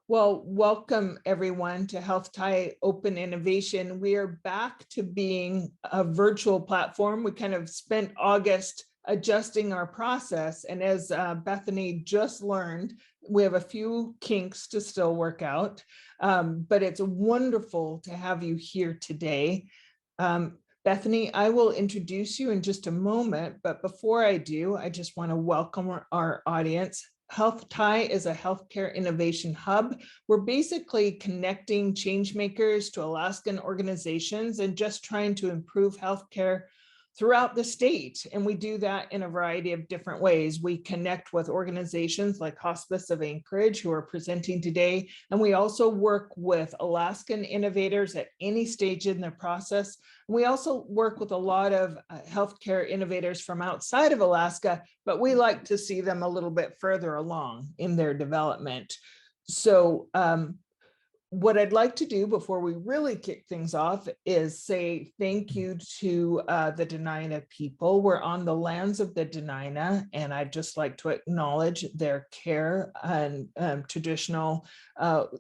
Well, welcome everyone to Health Tie Open Innovation. We are back to being a virtual platform. We kind of spent August adjusting our process. And as Bethany just learned, we have a few kinks to still work out, but it's wonderful to have you here today. Bethany, I will introduce you in just a moment, but before I do, I just want to welcome our audience. Health Tie is a healthcare innovation hub. We're basically connecting change makers to Alaskan organizations and just trying to improve healthcare throughout the state. And we do that in a variety of different ways. We connect with organizations like Hospice of Anchorage, who are presenting today. And we also work with Alaskan innovators at any stage in their process. We also work with a lot of healthcare innovators from outside of Alaska, but we like to see them a little bit further along in their development. So what I'd like to do before we really kick things off is say thank you to the Dena'ina people. We're on the lands of the Dena'ina, and I'd just like to acknowledge their care and traditional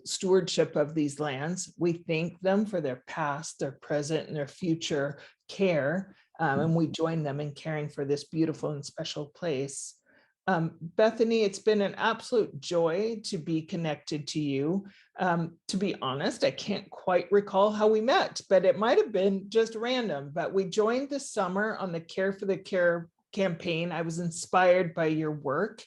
stewardship of these lands. We thank them for their past, their present, and their future care, and we join them in caring for this beautiful and special place. Bethany, it's been an absolute joy to be connected to you. To be honest, I can't quite recall how we met, but it might have been just random. But we joined this summer on the Care for the Care campaign. I was inspired by your work,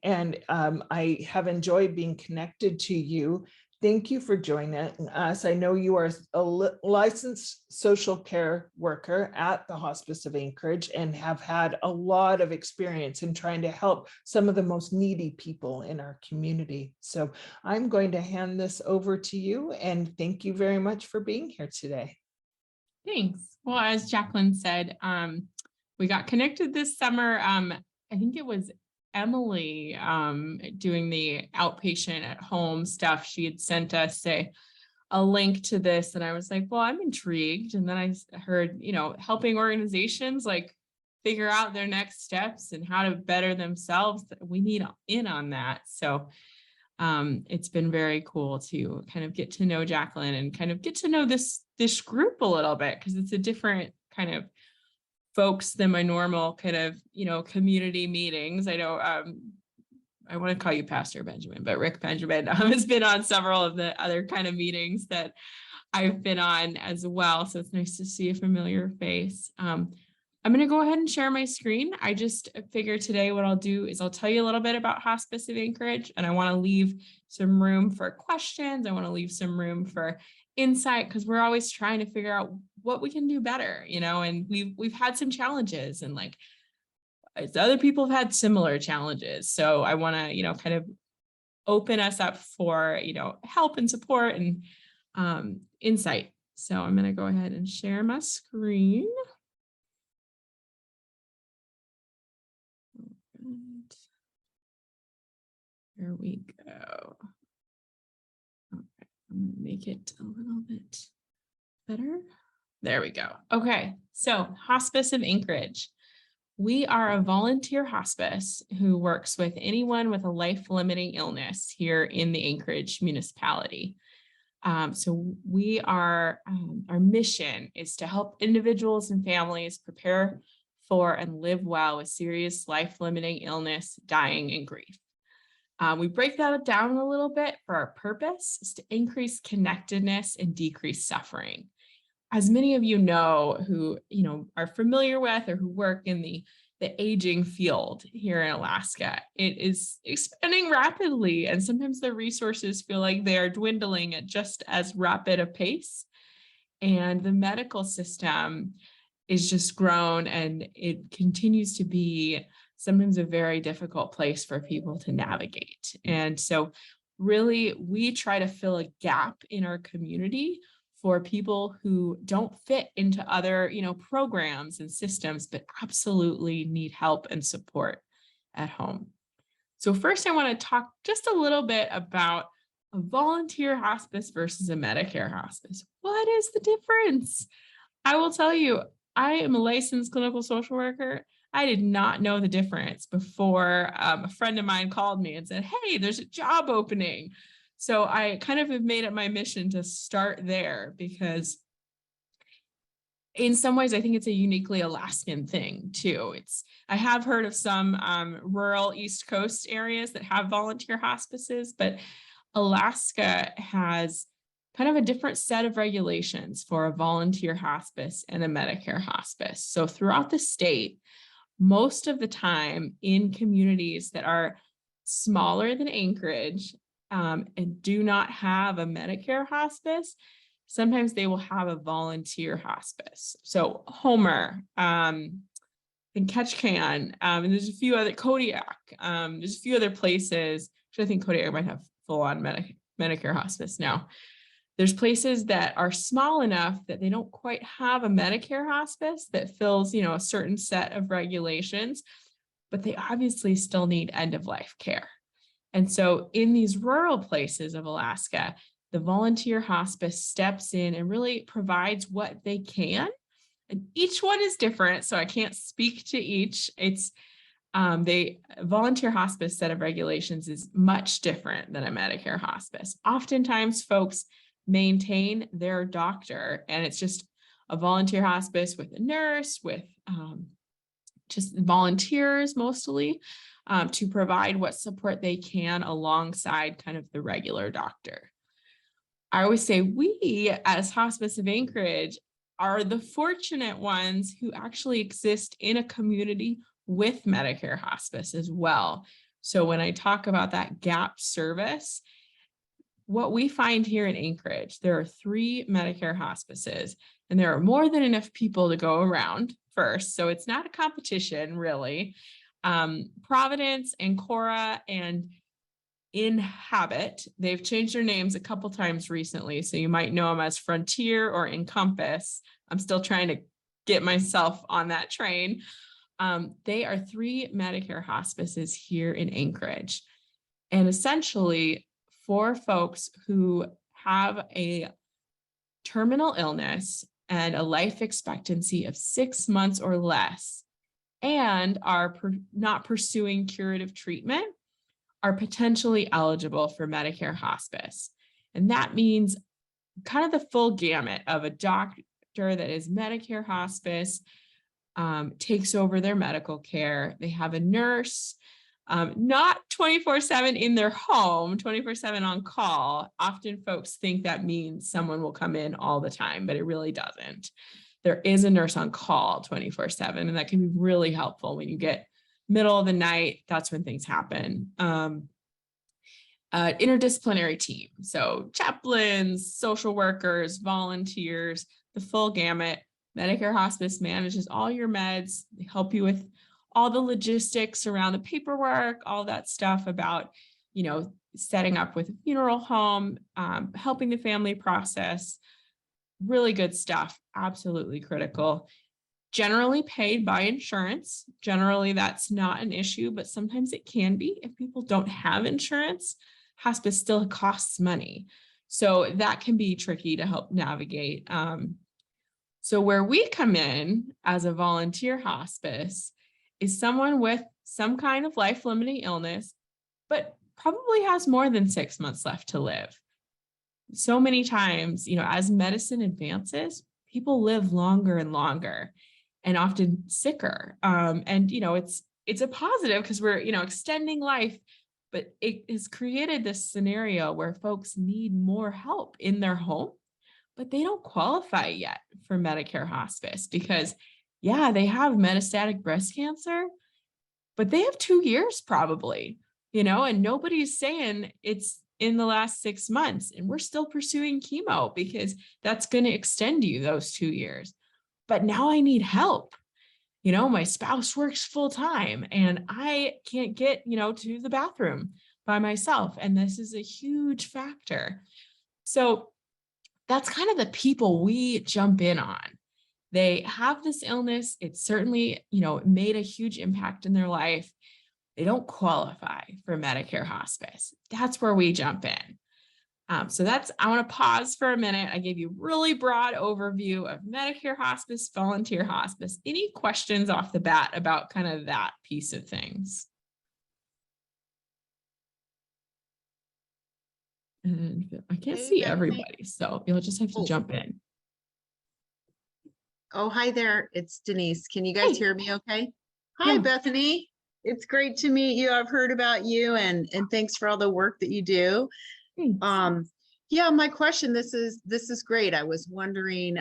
and I have enjoyed being connected to you. Thank you for joining us. I know you are a licensed social care worker at the Hospice of Anchorage and have had a lot of experience in trying to help some of the most needy people in our community. So I'm going to hand this over to you, and thank you very much for being here today. Thanks. Well, as Jacqueline said, we got connected this summer. I think it was Emily doing the outpatient at home stuff. She had sent us a link to this, and I was like, well, I'm intrigued. And then I heard, helping organizations like figure out their next steps and how to better themselves. We need in on that. So it's been very cool to kind of get to know Jacqueline and kind of get to know this group a little bit, because it's a different kind of folks than my normal kind of, community meetings. I know I want to call you Pastor Benjamin, but Rick Benjamin has been on several of the other kind of meetings that I've been on as well. So it's nice to see a familiar face. I'm going to go ahead and share my screen. I just figured today what I'll do is I'll tell you a little bit about Hospice of Anchorage, and I want to leave some room for questions. I want to leave some room for insight, because we're always trying to figure out what we can do better, and we've had some challenges, and like other people have had similar challenges. So I want to, kind of open us up for, help and support and insight. So I'm going to go ahead and share my screen. Here we go. I'm going to make it a little bit better. There we go. Okay, so Hospice of Anchorage. We are a volunteer hospice who works with anyone with a life-limiting illness here in the Anchorage municipality. So we are, our mission is to help individuals and families prepare for and live well with serious life-limiting illness, dying, and grief. We break that down a little bit. For our purpose is to increase connectedness and decrease suffering. As many of you know who are familiar with or who work in the aging field here in Alaska, it is expanding rapidly, and sometimes the resources feel like they are dwindling at just as rapid a pace. And the medical system is just grown, and it continues to be sometimes a very difficult place for people to navigate. And so really, we try to fill a gap in our community for people who don't fit into other, programs and systems, but absolutely need help and support at home. So first, I want to talk just a little bit about a volunteer hospice versus a Medicare hospice. What is the difference? I will tell you, I am a licensed clinical social worker. I did not know the difference before a friend of mine called me and said, hey, there's a job opening. So I kind of have made it my mission to start there because in some ways, I think it's a uniquely Alaskan thing too. I have heard of some rural East Coast areas that have volunteer hospices, but Alaska has kind of a different set of regulations for a volunteer hospice and a Medicare hospice. So throughout the state, most of the time in communities that are smaller than Anchorage and do not have a Medicare hospice, sometimes they will have a volunteer hospice. So Homer, and Ketchikan, and there's a few other, Kodiak, there's a few other places. Actually, I think Kodiak might have full-on Medicare hospice now. There's places that are small enough that they don't quite have a Medicare hospice that fills, a certain set of regulations, but they obviously still need end-of-life care. And so in these rural places of Alaska, the volunteer hospice steps in and really provides what they can. And each one is different, so I can't speak to each. Volunteer hospice set of regulations is much different than a Medicare hospice. Oftentimes folks maintain their doctor, and it's just a volunteer hospice with a nurse, with just volunteers mostly, to provide what support they can alongside kind of the regular doctor. I always say we as Hospice of Anchorage are the fortunate ones who actually exist in a community with Medicare hospice as well. So when I talk about that gap service, what we find here in Anchorage, there are 3 Medicare hospices, and there are more than enough people to go around first. So it's not a competition, really. Providence, Ancora, and Inhabit, they've changed their names a couple times recently, so you might know them as Frontier or Encompass. I'm still trying to get myself on that train. They are 3 Medicare hospices here in Anchorage. And essentially, for folks who have a terminal illness and a life expectancy of 6 months or less and are not pursuing curative treatment, are potentially eligible for Medicare hospice. And that means kind of the full gamut of a doctor that is Medicare hospice, takes over their medical care. They have a nurse, not 24/7 in their home, 24/7 on call. Often folks think that means someone will come in all the time, but it really doesn't. There is a nurse on call 24/7, and that can be really helpful when you get middle of the night. That's when things happen. Interdisciplinary team. So chaplains, social workers, volunteers, the full gamut. Medicare hospice manages all your meds. They help you with all the logistics around the paperwork, all that stuff about, setting up with a funeral home, helping the family process. Really good stuff. Absolutely critical. Generally paid by insurance. Generally, that's not an issue, but sometimes it can be. If people don't have insurance, hospice still costs money. So that can be tricky to help navigate. So where we come in as a volunteer hospice is someone with some kind of life-limiting illness, but probably has more than 6 months left to live. So many times, as medicine advances, people live longer and longer and often sicker. And it's a positive because we're, extending life, but it has created this scenario where folks need more help in their home, but they don't qualify yet for Medicare hospice because, they have metastatic breast cancer, but they have 2 years probably, and nobody's saying it's in the last 6 months, and we're still pursuing chemo because that's going to extend you those 2 years. But now I need help. My spouse works full time and I can't get, to the bathroom by myself. And this is a huge factor. So that's kind of the people we jump in on. They have this illness. It's certainly, made a huge impact in their life. They don't qualify for Medicare hospice. That's where we jump in. I want to pause for a minute. I gave you a really broad overview of Medicare hospice, volunteer hospice. Any questions off the bat about kind of that piece of things? And I can't Hey, see Bethany. everybody, so you'll just have to Oh. jump in. Oh, hi there. It's Denise. Can you guys Hey. hear me okay? Hi, Yeah. Bethany. It's great to meet you. I've heard about you and thanks for all the work that you do. Thanks. Yeah, my question, this is great. I was wondering,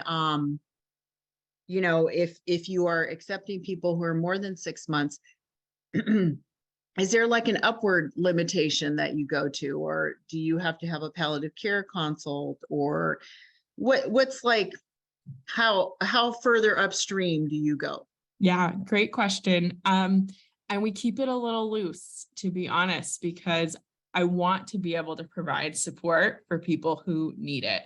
you know, if you are accepting people who are more than 6 months, is there like an upward limitation that you go to, or do you have to have a palliative care consult, or what's like, how further upstream do you go? Yeah, great question. And we keep it a little loose, to be honest, because I want to be able to provide support for people who need it.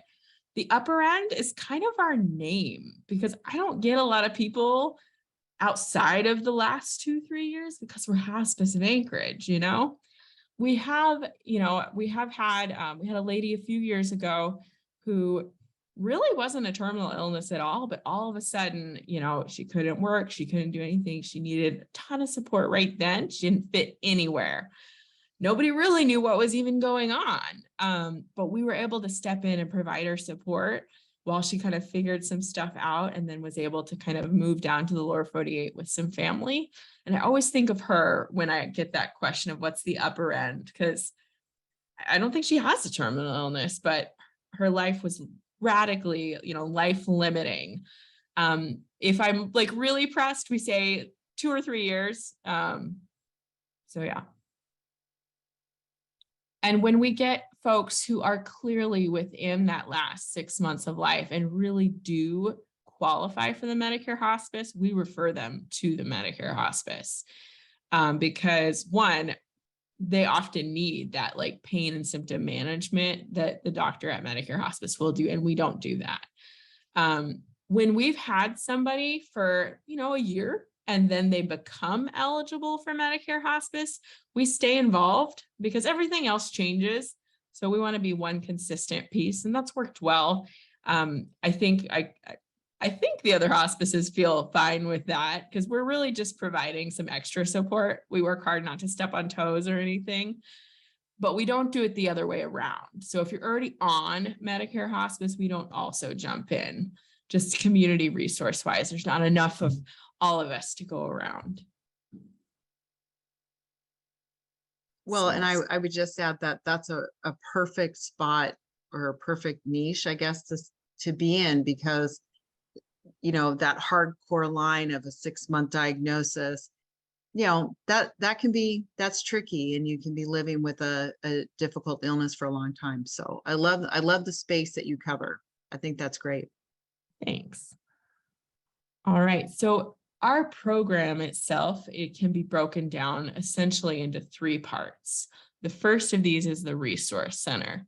The upper end is kind of our name because I don't get a lot of people outside of the last 2-3 years because we're Hospice of Anchorage, you know? We have had a lady a few years ago who really wasn't a terminal illness at all, but all of a sudden, she couldn't work, she couldn't do anything. She needed a ton of support right then. She didn't fit anywhere. Nobody really knew what was even going on. But we were able to step in and provide her support while she kind of figured some stuff out and then was able to kind of move down to the lower 48 with some family. And I always think of her when I get that question of what's the upper end, because I don't think she has a terminal illness, but her life was radically, life limiting. If I'm like really pressed, we say 2 or 3 years. So yeah. And when we get folks who are clearly within that last 6 months of life and really do qualify for the Medicare hospice, we refer them to the Medicare hospice because one, they often need that like pain and symptom management that the doctor at Medicare hospice will do, and we don't do that. When we've had somebody for, a year and then they become eligible for Medicare hospice, we stay involved because everything else changes. So we want to be one consistent piece, and that's worked well. I think the other hospices feel fine with that because we're really just providing some extra support. We work hard not to step on toes or anything, but we don't do it the other way around. So if you're already on Medicare hospice, we don't also jump in. Just community resource wise, there's not enough of all of us to go around. Well, and I would just add that that's a perfect spot or a perfect niche, I guess, to be in, because, that hardcore line of a 6-month diagnosis, that's tricky, and you can be living with a difficult illness for a long time. So I love the space that you cover. I think that's great. Thanks. All right. So our program itself, it can be broken down essentially into 3 parts. The first of these is the resource center.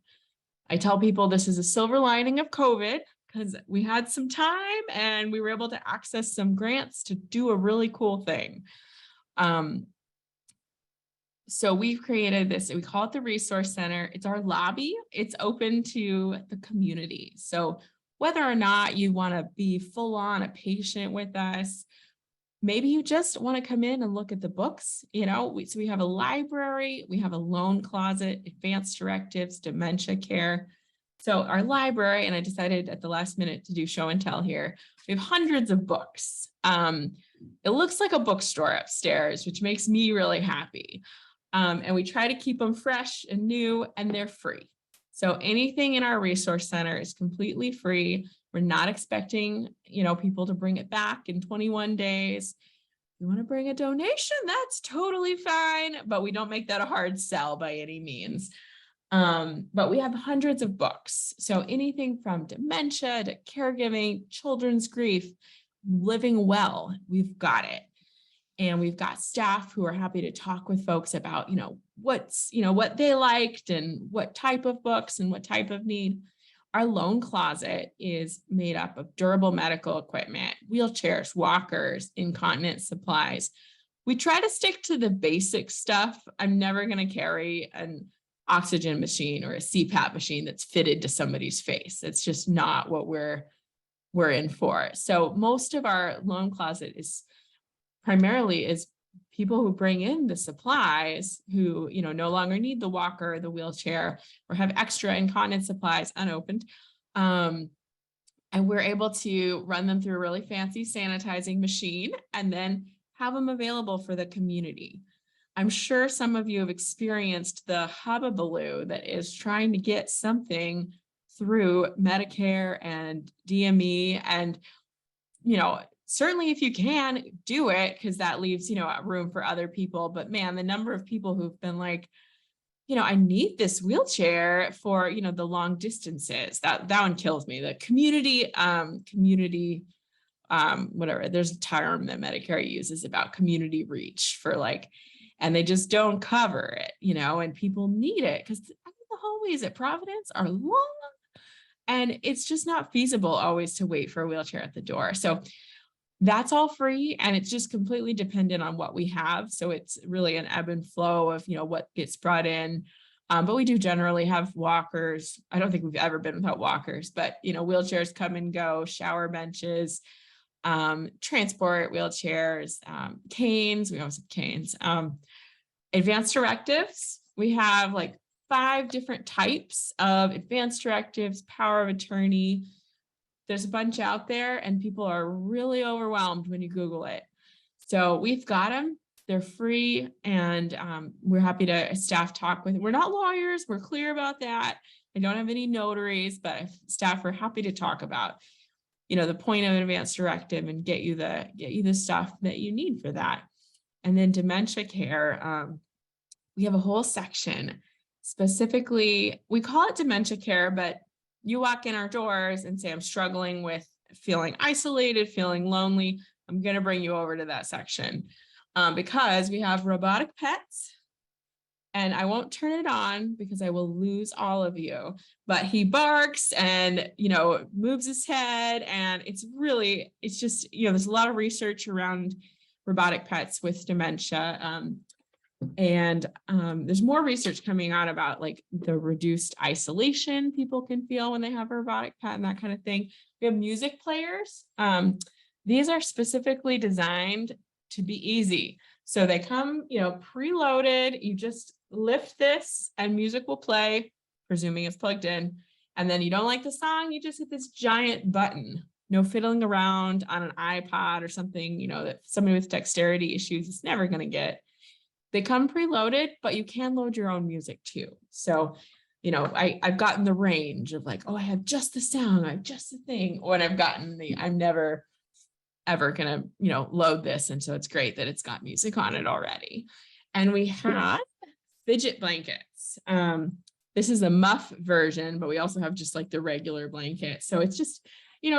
I tell people this is a silver lining of COVID because we had some time and we were able to access some grants to do a really cool thing. So we've created this, we call it the resource center. It's our lobby. It's open to the community. So whether or not you want to be full on a patient with us, maybe you just want to come in and look at the books, so we have a library, we have a loan closet, advanced directives, dementia care. So our library, and I decided at the last minute to do show and tell here, we have hundreds of books. It looks like a bookstore upstairs, which makes me really happy. And we try to keep them fresh and new, and they're free. So anything in our resource center is completely free. We're not expecting, people to bring it back in 21 days. If you want to bring a donation, that's totally fine, but we don't make that a hard sell by any means. But we have hundreds of books. So anything from dementia to caregiving, children's grief, living well, we've got it. And we've got staff who are happy to talk with folks about, what they liked and what type of books and what type of need. Our loan closet is made up of durable medical equipment, wheelchairs, walkers, incontinence supplies. We try to stick to the basic stuff. I'm never going to carry an oxygen machine or a CPAP machine that's fitted to somebody's face. It's just not what we're in for. So most of our loan closet is people who bring in the supplies who, no longer need the walker or the wheelchair or have extra incontinence supplies unopened. And we're able to run them through a really fancy sanitizing machine and then have them available for the community. I'm sure some of you have experienced the hubbubaloo that is trying to get something through Medicare and DME. And, certainly if you can do it, because that leaves, room for other people. But man, the number of people who've been like, I need this wheelchair for, the long distances, that one kills me. The community, whatever, there's a term that Medicare uses about community reach for and they just don't cover it, and people need it because the hallways at Providence are long and it's just not feasible always to wait for a wheelchair at the door. So that's all free, and it's just completely dependent on what we have. So it's really an ebb and flow of, what gets brought in. But we do generally have walkers. I don't think we've ever been without walkers, but, wheelchairs come and go, shower benches, transport wheelchairs, canes. We always have canes. Advanced directives. We have 5 different types of advanced directives, power of attorney. There's a bunch out there and people are really overwhelmed when you Google it. So we've got them. They're free, and we're happy to staff talk with. We're not lawyers. We're clear about that. I don't have any notaries, but staff are happy to talk about, the point of an advanced directive and get you the stuff that you need for that. And then dementia care. We have a whole section specifically. We call it dementia care, but you walk in our doors and say, I'm struggling with feeling isolated, feeling lonely. I'm going to bring you over to that section because we have robotic pets, and I won't turn it on because I will lose all of you, but he barks and, moves his head, and it's just, there's a lot of research around robotic pets with dementia. And there's more research coming out about the reduced isolation people can feel when they have a robotic pet and that kind of thing. We have music players. These are specifically designed to be easy. So they come, preloaded. You just lift this and music will play, presuming it's plugged in. And then you don't like the song, you just hit this giant button. No fiddling around on an iPod or something, that somebody with dexterity issues is never going to get. They come preloaded, but you can load your own music too. So, I've gotten the range of I have just the sound, I have just the thing. When I've gotten I'm never ever gonna, load this. And so it's great that it's got music on it already. And we have fidget blankets. This is a muff version, but we also have just the regular blanket. So it's just,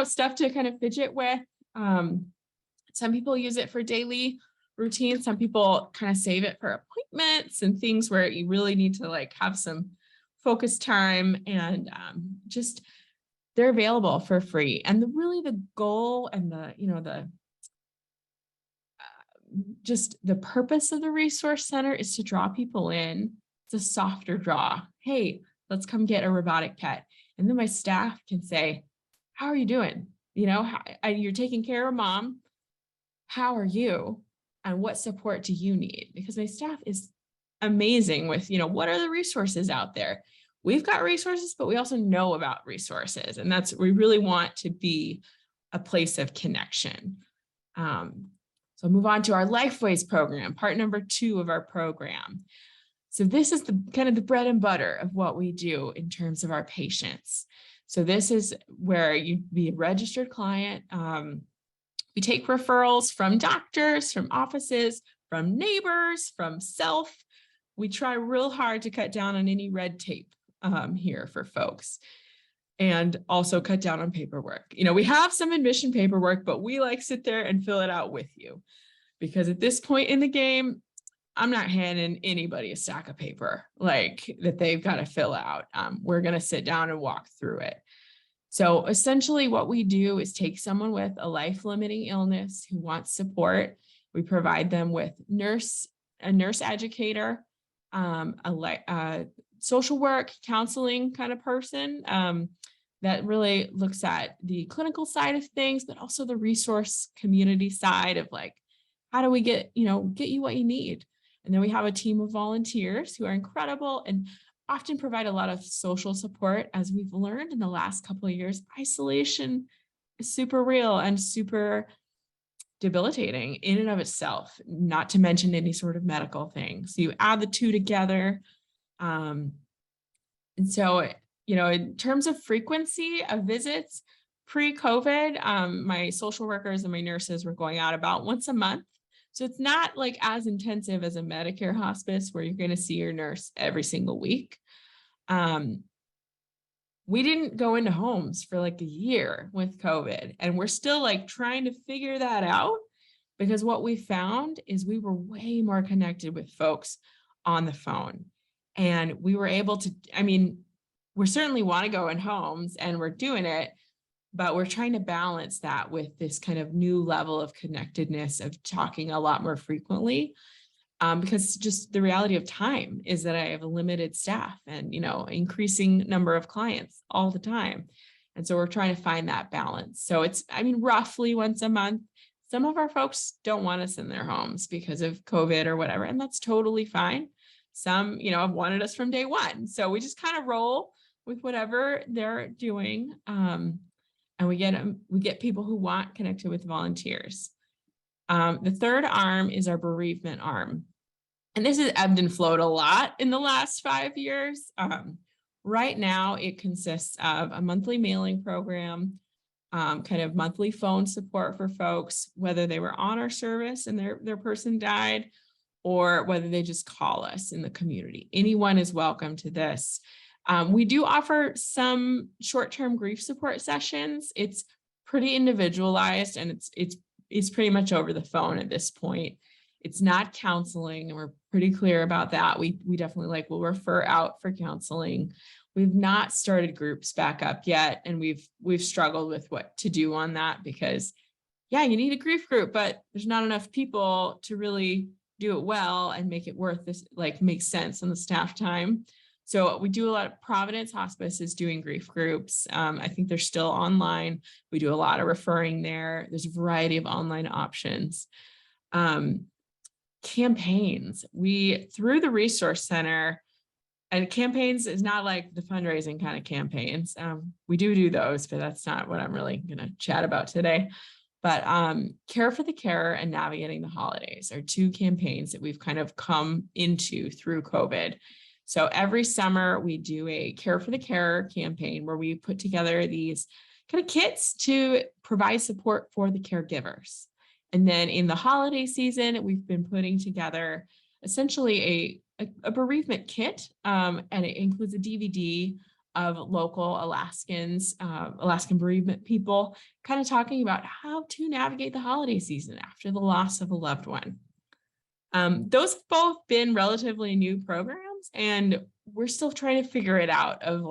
stuff to kind of fidget with. Some people use it for daily routine. Some people kind of save it for appointments and things where you really need to have some focus time, and just they're available for free. And the goal and just the purpose of the resource center is to draw people in. It's a softer draw. Hey, let's come get a robotic pet. And then my staff can say, how are you doing? You're taking care of mom. How are you? And what support do you need? Because my staff is amazing with, what are the resources out there? We've got resources, but we also know about resources. And we really want to be a place of connection. So move on to our Lifeways program, part number 2 of our program. So this is the kind of the bread and butter of what we do in terms of our patients. So this is where you'd be a registered client. We take referrals from doctors, from offices, from neighbors, from self. We try real hard to cut down on any red tape here for folks, and also cut down on paperwork. We have some admission paperwork, but we sit there and fill it out with you, because at this point in the game, I'm not handing anybody a stack of paper that they've got to fill out. We're going to sit down and walk through it. So essentially what we do is take someone with a life-limiting illness who wants support. We provide them with a nurse educator, a social work, counseling kind of person that really looks at the clinical side of things, but also the resource community side of how do we get you what you need? And then we have a team of volunteers who are incredible and often provide a lot of social support. As we've learned in the last couple of years, isolation is super real and super debilitating in and of itself, not to mention any sort of medical thing. So you add the two together. And so, in terms of frequency of visits, pre-COVID, my social workers and my nurses were going out about once a month. So it's not like as intensive as a Medicare hospice where you're going to see your nurse every single week. We didn't go into homes for like a year with COVID, and we're still like trying to figure that out, because what we found is we were way more connected with folks on the phone, and we were able to, we certainly want to go in homes and we're doing it, but we're trying to balance that with this kind of new level of connectedness of talking a lot more frequently. Because just the reality of time is that I have a limited staff and, increasing number of clients all the time. And so we're trying to find that balance. So it's, roughly once a month. Some of our folks don't want us in their homes because of COVID or whatever, and that's totally fine. Some, have wanted us from day one. So we just kind of roll with whatever they're doing. And we get people who want connected with volunteers. The third arm is our bereavement arm. And this has ebbed and flowed a lot in the last 5 years. Right now, it consists of a monthly mailing program, kind of monthly phone support for folks, whether they were on our service and their person died, or whether they just call us in the community. Anyone is welcome to this. We do offer some short-term grief support sessions. It's pretty individualized, and it's pretty much over the phone at this point. It's not counseling, and we're pretty clear about that. We definitely will refer out for counseling. We've not started groups back up yet, and we've struggled with what to do on that, because you need a grief group, but there's not enough people to really do it well and make it worth this, make sense on the staff time. So we do a lot of Providence Hospice is doing grief groups. I think they're still online. We do a lot of referring there. There's a variety of online options. Campaigns. Through the Resource Center, and campaigns is not like the fundraising kind of campaigns. We do those, but that's not what I'm really going to chat about today. But Care for the Carer and Navigating the Holidays are two campaigns that we've kind of come into through COVID. So every summer we do a Care for the Carer campaign where we put together these kind of kits to provide support for the caregivers. And then in the holiday season, we've been putting together essentially a bereavement kit, and it includes a DVD of local Alaskan bereavement people, kind of talking about how to navigate the holiday season after the loss of a loved one. Those have both been relatively new programs, and we're still trying to figure it out of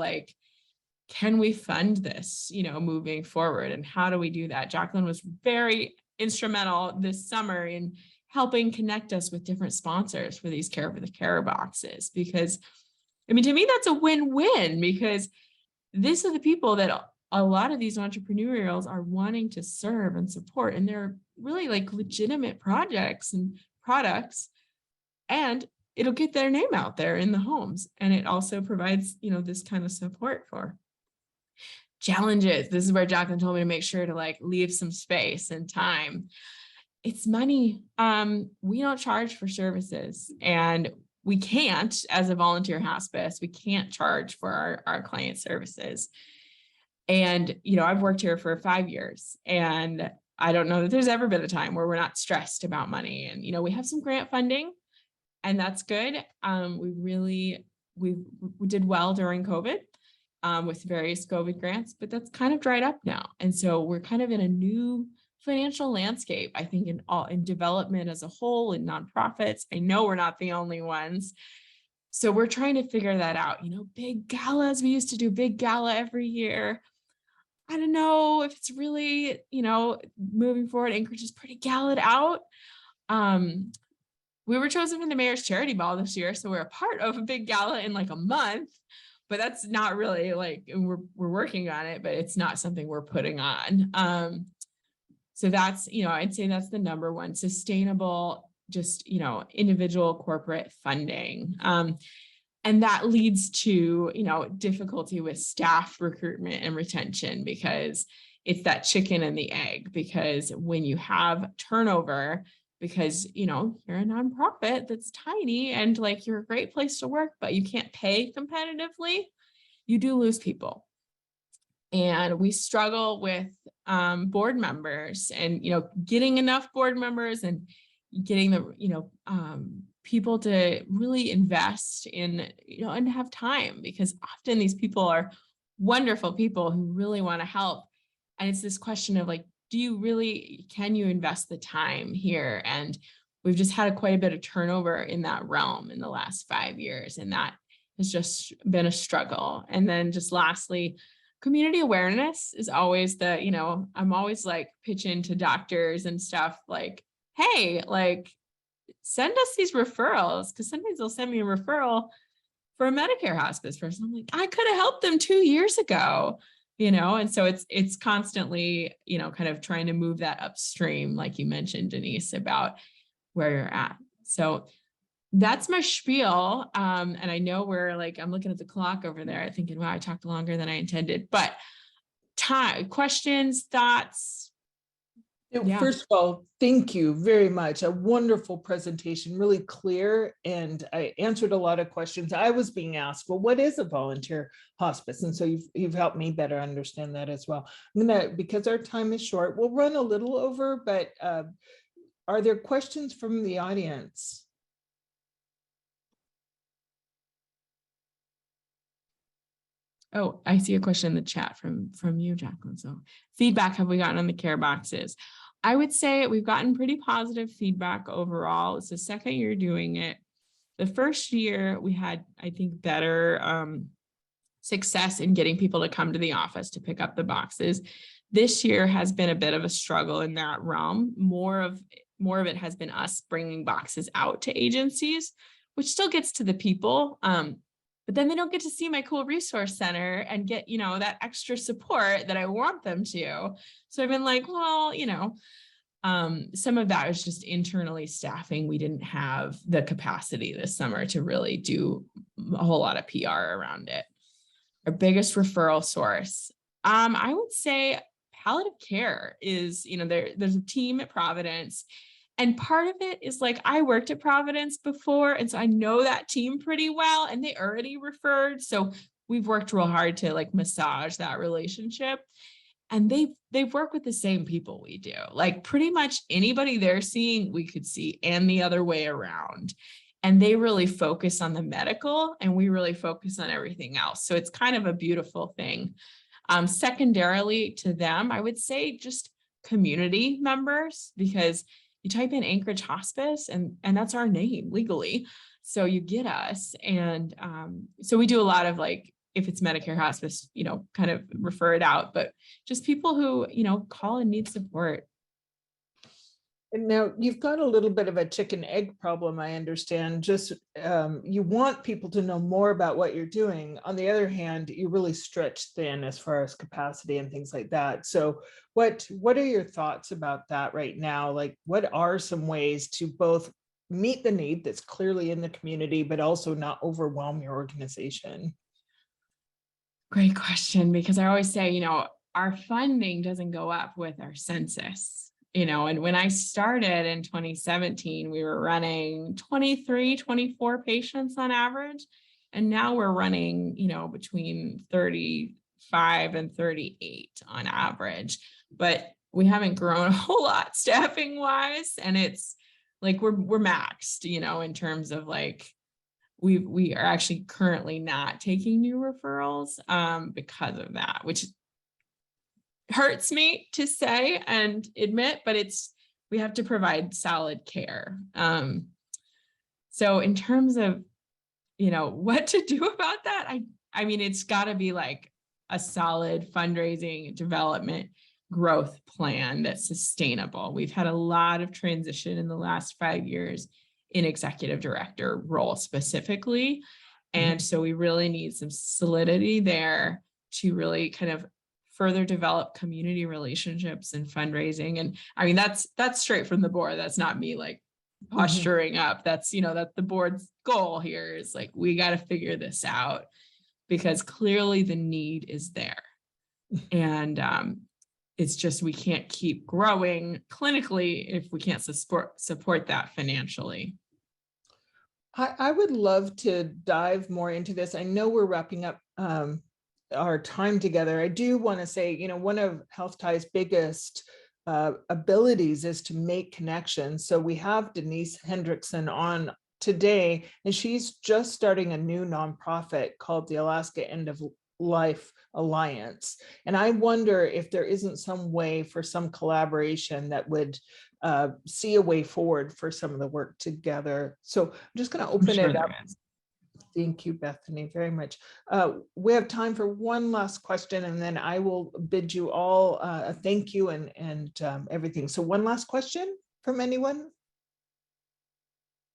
can we fund this, moving forward, and how do we do that? Jacqueline was very instrumental this summer in helping connect us with different sponsors for these Care for the Carer boxes, because to me, that's a win-win, because these are the people that a lot of these entrepreneurials are wanting to serve and support, and they're really legitimate projects and products, and it'll get their name out there in the homes. And it also provides, this kind of support for challenges. This is where Jacqueline told me to make sure to leave some space and time. It's money. We don't charge for services, and we can't, as a volunteer hospice, we can't charge for our client services. And, I've worked here for 5 years, and I don't know that there's ever been a time where we're not stressed about money. And, we have some grant funding, and that's good. We did well during COVID with various COVID grants, but that's kind of dried up now. And so we're kind of in a new financial landscape, I think, in development as a whole, in nonprofits. I know we're not the only ones. So we're trying to figure that out. Big galas, we used to do big gala every year. I don't know if it's really, moving forward. Anchorage is pretty galled out. We were chosen for the mayor's charity ball this year, so we're a part of a big gala in a month, but that's not really we're working on it, but it's not something we're putting on. So that's, I'd say that's the number one: sustainable, just, individual corporate funding. And that leads to, difficulty with staff recruitment and retention, because it's that chicken and the egg. Because when you have turnover, because, you're a nonprofit that's tiny and like you're a great place to work, but you can't pay competitively, you do lose people. And we struggle with board members and, getting enough board members and getting the, people to really invest in, and have time, because often these people are wonderful people who really want to help. And it's this question of like, can you invest the time here? And we've just had quite a bit of turnover in that realm in the last 5 years. And that has just been a struggle. And then just lastly, community awareness is always I'm always like pitching to doctors and stuff like, hey, like, send us these referrals, because sometimes they'll send me a referral for a Medicare hospice person. I'm like, I could have helped them 2 years ago, and so it's constantly, kind of trying to move that upstream, like you mentioned, Denise, about where you're at. So that's my spiel. And I know I'm looking at the clock over there thinking, wow, I talked longer than I intended, but questions, thoughts? Yeah. First of all, thank you very much. A wonderful presentation, really clear, and I answered a lot of questions. I was being asked, well, what is a volunteer hospice? And so you've helped me better understand that as well. Because our time is short, we'll run a little over, but are there questions from the audience? Oh, I see a question in the chat from you, Jacqueline. So feedback have we gotten on the care boxes? I would say we've gotten pretty positive feedback overall. It's the second year doing it. The first year we had, I think, better success in getting people to come to the office to pick up the boxes. This year has been a bit of a struggle in that realm. More of it has been us bringing boxes out to agencies, which still gets to the people. But then they don't get to see my cool resource center and get, that extra support that I want them to. So I've been like, well, some of that was just internally staffing. We didn't have the capacity this summer to really do a whole lot of PR around it. Our biggest referral source, I would say palliative care is, there's a team at Providence. And part of it is like, I worked at Providence before, and so I know that team pretty well, and they already referred. So we've worked real hard to like massage that relationship. And they've worked with the same people we do. Like pretty much anybody they're seeing, we could see, and the other way around. And they really focus on the medical, and we really focus on everything else. So it's kind of a beautiful thing. Secondarily to them, I would say just community members, because you type in Anchorage Hospice and that's our name legally. So you get us. And so we do a lot of like, if it's Medicare hospice, kind of refer it out, but just people who, call and need support. And now you've got a little bit of a chicken egg problem, I understand. Just you want people to know more about what you're doing. On the other hand, you really stretch thin as far as capacity and things like that. So what are your thoughts about that right now? Like, what are some ways to both meet the need that's clearly in the community, but also not overwhelm your organization? Great question, because I always say, our funding doesn't go up with our census. And when I started in 2017, we were running 23, 24 patients on average. And now we're running, between 35 and 38 on average. But we haven't grown a whole lot staffing wise. And it's like we're maxed, in terms of like, we are actually currently not taking new referrals because of that, which hurts me to say and admit, but we have to provide solid care. So in terms of, what to do about that, I mean, it's got to be like a solid fundraising, development, growth plan that's sustainable. We've had a lot of transition in the last 5 years in executive director role specifically. And so we really need some solidity there to really kind of further develop community relationships and fundraising. And I mean, that's straight from the board. That's not me like posturing up. That's, that the board's goal here is like, we got to figure this out because clearly the need is there. And it's just, we can't keep growing clinically if we can't support that financially. I would love to dive more into this. I know we're wrapping up our time together. I do want to say, one of Health Tie's biggest abilities is to make connections. So we have Denise Hendrickson on today, and she's just starting a new nonprofit called the Alaska End of Life Alliance. And I wonder if there isn't some way for some collaboration that would see a way forward for some of the work together. So I'm just going to open it up. Thank you, Bethany, very much. We have time for one last question, and then I will bid you all a thank you and everything. So one last question from anyone?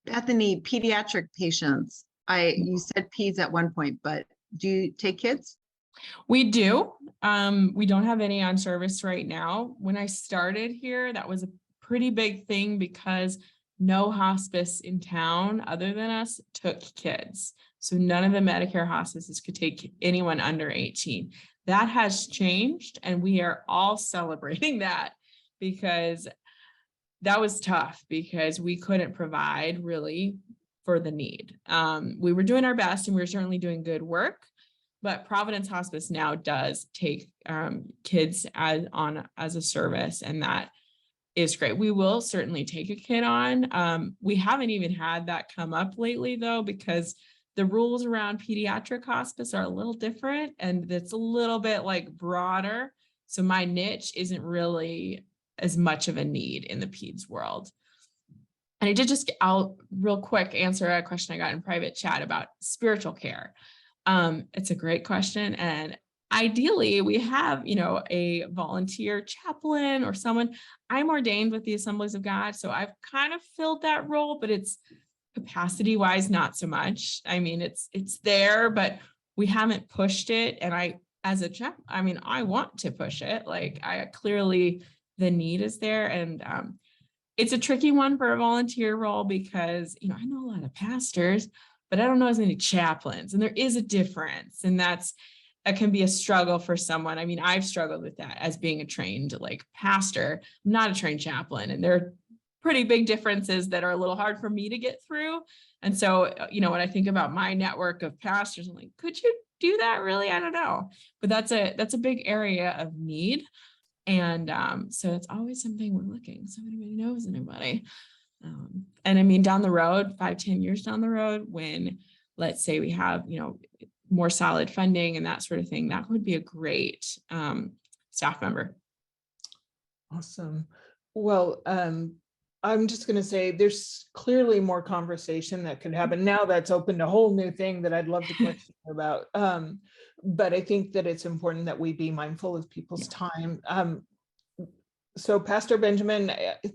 Bethany, pediatric patients. You said peds at one point, but do you take kids? We do. We don't have any on service right now. When I started here, that was a pretty big thing because no hospice in town other than us took kids. So none of the Medicare hospices could take anyone under 18. That has changed, and we are all celebrating that because that was tough because we couldn't provide really for the need. We were doing our best and we were certainly doing good work, but Providence Hospice now does take kids as a service, and that is great. We will certainly take a kid on. We haven't even had that come up lately though, because the rules around pediatric hospice are a little different and it's a little bit like broader. So my niche isn't really as much of a need in the peds world. And I did I'll real quick answer a question I got in private chat about spiritual care. It's a great question. And ideally we have, a volunteer chaplain or someone. I'm ordained with the Assemblies of God, so I've kind of filled that role, but it's capacity wise, not so much. I mean, it's there, but we haven't pushed it. And I want to push it. Like clearly the need is there. And it's a tricky one for a volunteer role because, I know a lot of pastors, but I don't know as many chaplains, and there is a difference. And it can be a struggle for someone. I mean, I've struggled with that as being a trained pastor. I'm not a trained chaplain, and there are pretty big differences that are a little hard for me to get through. And so, when I think about my network of pastors, I'm like, could you do that really? I don't know. But that's a big area of need. And so it's always something we're looking. So if anybody knows anybody. And I mean, down the road, 5-10 years down the road, when let's say we have, more solid funding and that sort of thing, that would be a great staff member. Awesome. Well, I'm just going to say there's clearly more conversation that could happen. Now that's opened a whole new thing that I'd love to question about. But I think that it's important that we be mindful of people's time. So Pastor Benjamin,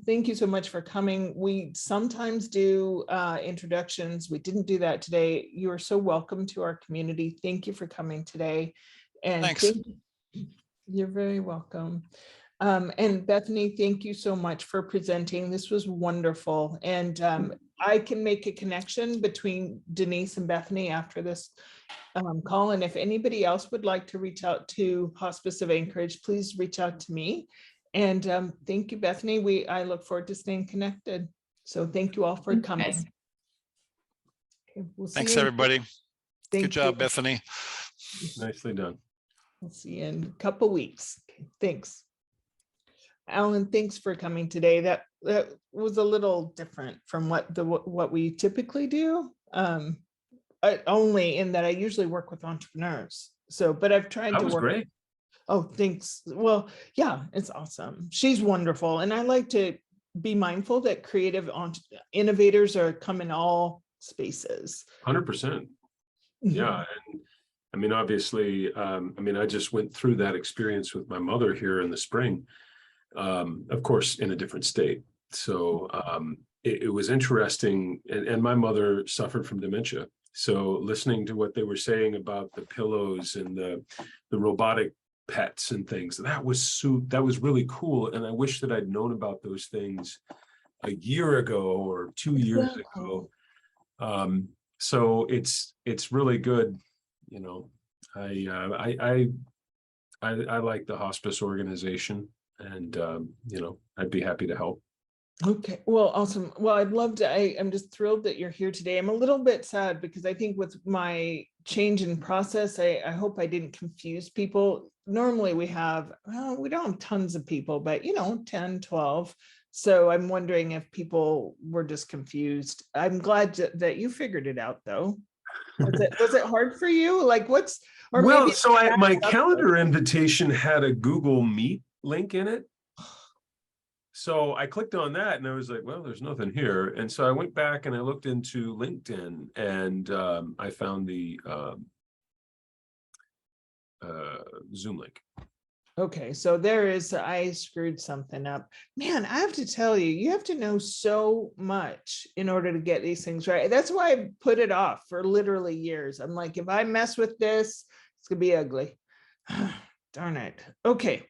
thank you so much for coming. We sometimes do introductions. We didn't do that today. You are so welcome to our community. Thank you for coming today. And thanks. You're very welcome. And Bethany, thank you so much for presenting. This was wonderful. And I can make a connection between Denise and Bethany after this call. And if anybody else would like to reach out to Hospice of Anchorage, please reach out to me. And thank you, Bethany. I look forward to staying connected. So thank you all for coming. Okay, we'll see Thanks, you. everybody. Thank Good job, you. Bethany. Nicely done. We'll see you in a couple weeks. Okay, thanks. Alan, thanks for coming today. That was a little different from what we typically do. Only in that I usually work with entrepreneurs. So, but I've tried to work. Great. Oh, thanks. Well, yeah, it's awesome. She's wonderful. And I like to be mindful that creative innovators are come in all spaces. 100%. Yeah. And I mean, obviously, I just went through that experience with my mother here in the spring, of course, in a different state. So it was interesting. And my mother suffered from dementia. So listening to what they were saying about the pillows and the robotic pets and things. That was really cool. And I wish that I'd known about those things a year ago or 2 years ago. So it's really good. You know, I like the hospice organization, and you know, I'd be happy to help. Okay, well, awesome. Well, I'd love to, I'm just thrilled that you're here today. I'm a little bit sad because I think with my change in process, I hope I didn't confuse people. Normally we have, well, we don't have tons of people, but you know, 10, 12. So I'm wondering if people were just confused. I'm glad that you figured it out though. Was it hard for you? Like or Well, maybe so my calendar invitation had a Google Meet link in it. So I clicked on that and I was like, well, there's nothing here. And so I went back and I looked into LinkedIn, and I found the Zoom link. Okay, so I screwed something up. Man, I have to tell you, you have to know so much in order to get these things right. That's why I put it off for literally years. I'm like, if I mess with this, it's gonna be ugly. Darn it. Okay.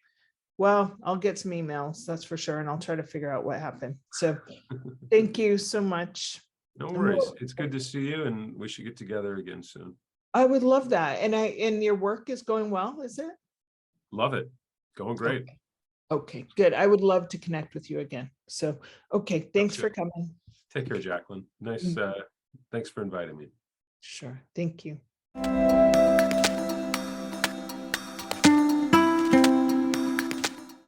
Well, I'll get some emails, that's for sure, and I'll try to figure out what happened. So thank you so much. No worries. It's good to see you, and we should get together again soon. I would love that. And your work is going well, is it? Love it. Going great. Okay, good. I would love to connect with you again. So, okay, thanks for coming. Take care, Jacqueline. Nice. Thanks for inviting me. Sure. Thank you.